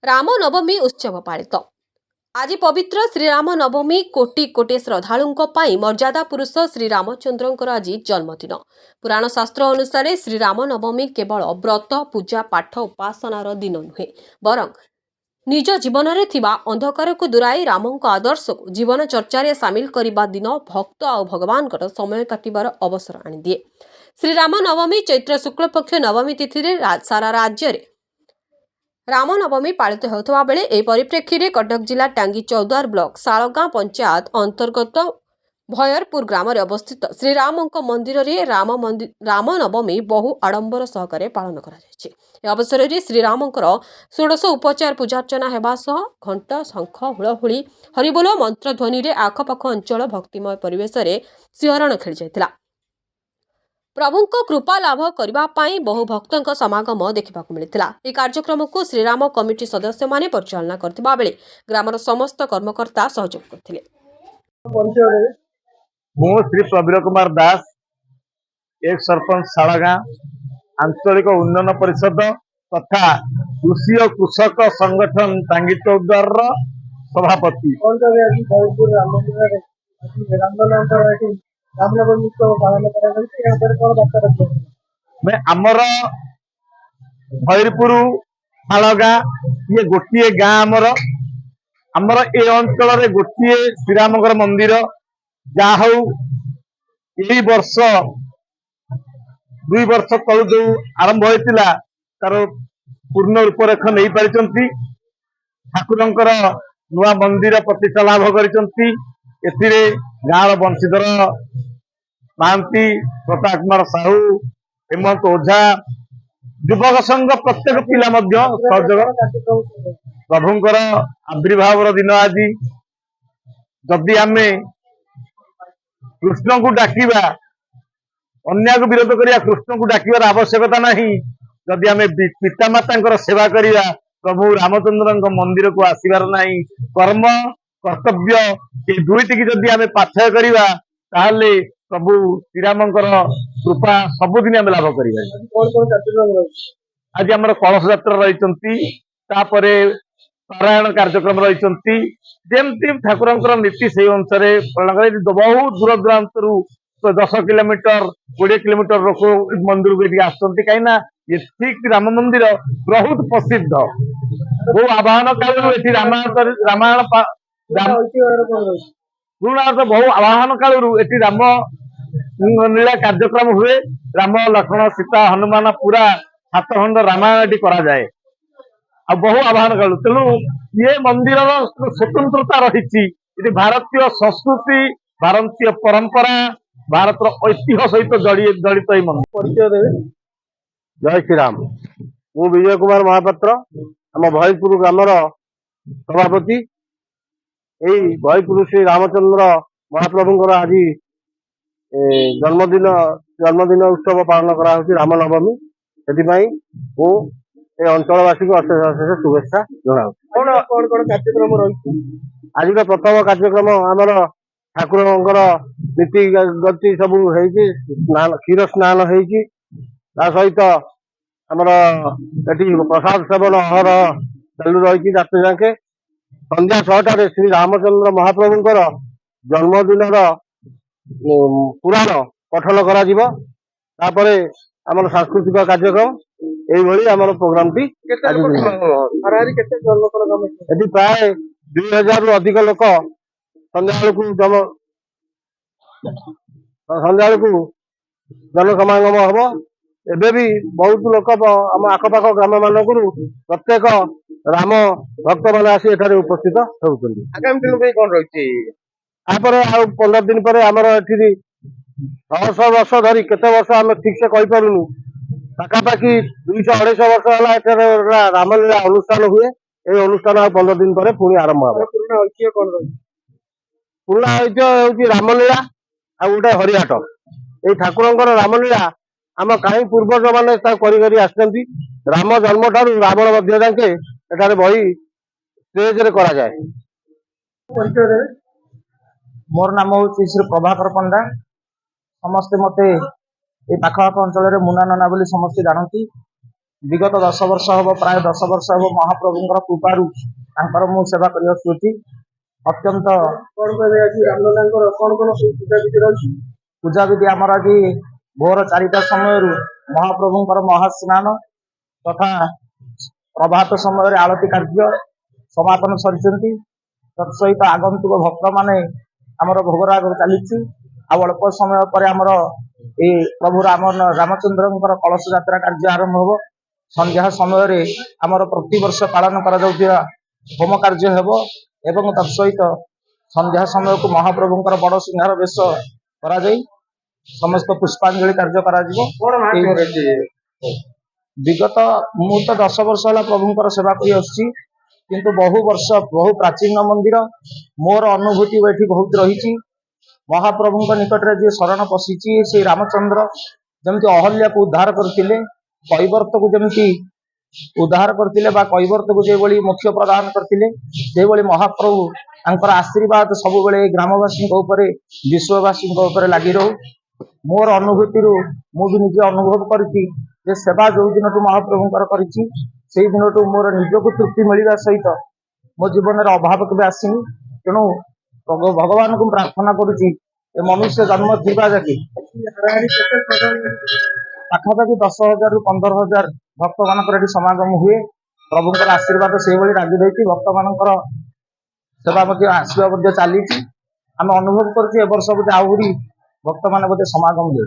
राम नवमी उत्सव पालित। आज पवित्र श्रीराम नवमी कोटि कोटि श्रद्धालुओं मर्यादा पुरुष श्रीरामचंद्र आज जन्मदिन। पुराण शास्त्र अनुसार श्रीराम नवमी केवल व्रत पूजा पाठ उपासनार दिन नुहे बरं निज जीवन में थिबा अंधकार को दूराई रामों आदर्श को जीवन चर्चा सामिल करने दिन भक्त और भगवान समय काटिबार अवसर आनिदिए। श्रीराम नवमी चैत्र शुक्ल पक्ष नवमी तिथि सारा राज्य में रामनवमी पालित होता बेले एही परिप्रेक्षी में कटक जिला टांगी चौद्वार ब्लॉक शालगां पंचायत अंतर्गत भयरपुर ग्राम अवस्थित श्रीराम मंदिर में रामनवमी बहु आडंबर सहकारे पालन कर अवसर में श्रीराम षोडश उपचार पूजार्चना होगा सह घंट शंख हुलहुली हरिबोल मंत्रध्वनि में आखपाख अंचल भक्तिमय परिवेश में सिंहरण खेली जाइतिला। प्रभु कृपा लाभ करने बहु भक्तों समागम देखा मिलता। यह कार्यक्रम को श्रीराम कमिटी सदस्य माने परिचालना करथिबा बेले ग्रामर समस्त कर्मकर्ता सहयोग करथिले। श्री प्रवीर कुमार दास एक सरपंच शालगां आंचलिक उन्नयन परिषद तथा कृषि और कृषक संगठन टांगी चौद्वार सभापति। मैं आमर भैरपुर शालगां ये गोटे गाँ आमर ए अंचल गोटे श्रीराम मंदिर जहा यही वर्ष 2 वर्ष तलू जो आरंभ होता तार पूर्ण रूपरेख नहीं पारि ठाकुर नुआ मंदिर प्रतिष्ठा लाभ कर गाँव बंशीधर महांती प्रताप कुमार साहू हेमंत ओझा युवक संघ प्रत्येक पिला सहयोग प्रभुंर आविर्भाव दिन आज जदि आमे कृष्ण को डाकिबा अन्य को विरोध करिया कृष्ण को डाकिबार आवश्यकता नहीं। जदि आमे पितामाता सेवा करिया प्रभु रामचंद्र मंदिर को आसबार नहीं कर्म कर्तव्य दुईटी की जदि आमे पाथय करिबा ताहले प्रभु श्रीराम कृपा सबुदिन आम लाभ करिबा। आज आमर कलश यात्रा रही पारायण कार्यक्रम रही जमती ठाकुर नीति से अनुसार पालन बहुत दूर दूरांतर 10 किलोमीटर 20 किलोमीटर लोक मंदिर को आसती कहीं ठीक राम मंदिर बहुत प्रसिद्ध बहु आवाहन काल रामायण पुराण तो बहु आवाहन काल राम लीला कार्यक्रम हुए राम लक्ष्मण सीता हनुमान पूरा 7 खंड रामायण करा जाए आ बहु आवाहन काल तेणु ये मंदिर स्वतंत्रता रही भारतीय संस्कृति भारतीय परंपरा भारत ऐतिह्य सहित जड़ित मंदिर। जय श्रीराम। मु विजय कुमार महापात्र आम भयपुर ग्रामर सभापति। यही भयपुर श्री रामचंद्र महाप्रभुंर आज जन्मदिन उत्सव पालन करा रामनवमी से अंचलवासी को अशेष अशेष शुभेच्छा कार्यक्रम रही। आज प्रथम कार्यक्रम आमर ठाकुर नीति गति सब क्षीर स्नान सहित आमर प्रसाद सेवन अहर चालू रही रात जाके संध्या 6टार श्री रामचंद्र महाप्रभुंर जन्मदिन पुराण पठन करा आमर सांस्कृतिक कार्यक्रम यही आमर प्रोग्राम टी प्राय 2000 रु अधिक लोक संध्या जनसमागम हम एबे भी बहुत लोक आम आखपाख ग्राम मान प्रत्येक राम भक्त मान आसी एठारे उपस्थित होउछन्ति। आगामी दिन पे कोन रहिछि आपर आ 15 दिन पर हमर एठी 100 वर्ष धरी केते वर्ष हम ठीक से कहि पारुनु पाखापाखि 200-250 वर्ष होला एठारे रामलीला अनुष्ठान हुए। ए अनुष्ठान आ 15 दिन पर पुणी आरंभ हो। पूर्ण ऐतिह्य कोन रहि पूर्ण ऐतिह्य होउछि रामलीला आ गोटे हरिहाट ए ठाकुरंकर रामलीला आम कहीं पूर्वज मैंने करी आसती राम जन्म ठारू रावण मध्य जाके एठारे बही स्टेज रे करा जाए। मोर नाम हूँ श्री प्रभाकर पंडा समस्ते मते ये पाखपाख अंचल मुना नना बोली समस्ते जानती विगत 10 वर्ष हम प्राय 10 वर्ष हम महाप्रभुंर कृपारू तांकर मु सेवा कर आसुची। अत्यंत पूजा विधि आमर आज भोर 4टा समय महाप्रभुंर महास्नान तथा प्रभात समय आलती कार्य समापन सरी तत्सहित आगंतुक भक्त माने आमर भोगराग चली अल्प समय पर आमर ए प्रभु रामचंद्र कलश यात्रा कार्य आरंभ हो। संध्या समय आमर प्रतिवर्ष पालन करा होम कार्य हेब एवं तत्सहित संध्या समय को महाप्रभुंर बड़ सिंहार बेश करा समस्त पुष्पांजलि कार्य करा विगत मु तो 10 वर्ष है प्रभुंर सेवा कर किंतु बहु वर्ष बहु प्राचीन मंदिर मोर अनुभूति ये बहुत रही। महाप्रभु निकट में जी शरण पशिची से रामचंद्र जमी अहल्या को उद्धार करते कैवर्त को जमी उद्धार करते कैवर्त को जो मोक्ष प्रदान करते महाप्रभु तांकर आशीर्वाद सब ग्रामवासी विश्ववासी लगी रो। मोर अनुभूति मु भी निजे अनुभव करछि जे सेवा जो दिन महाप्रभुंकर करिछि से दिन मोर निजको तृप्ति मिलवा सहित मो जीवन में अभाव के आसनी। तेणु भगवान को प्रार्थना करुछि ए मनुष्य जन्म थिबा जाके पाखापाखि 10,000 रु 15,000 भक्त मान समागम हुए। प्रभुंकर आशीर्वाद से लगी रही भक्त मान सेवा आसवा चली आम अनुभव कर वर्ष बोधे आहरी भक्त मान बोधे समागम हुए।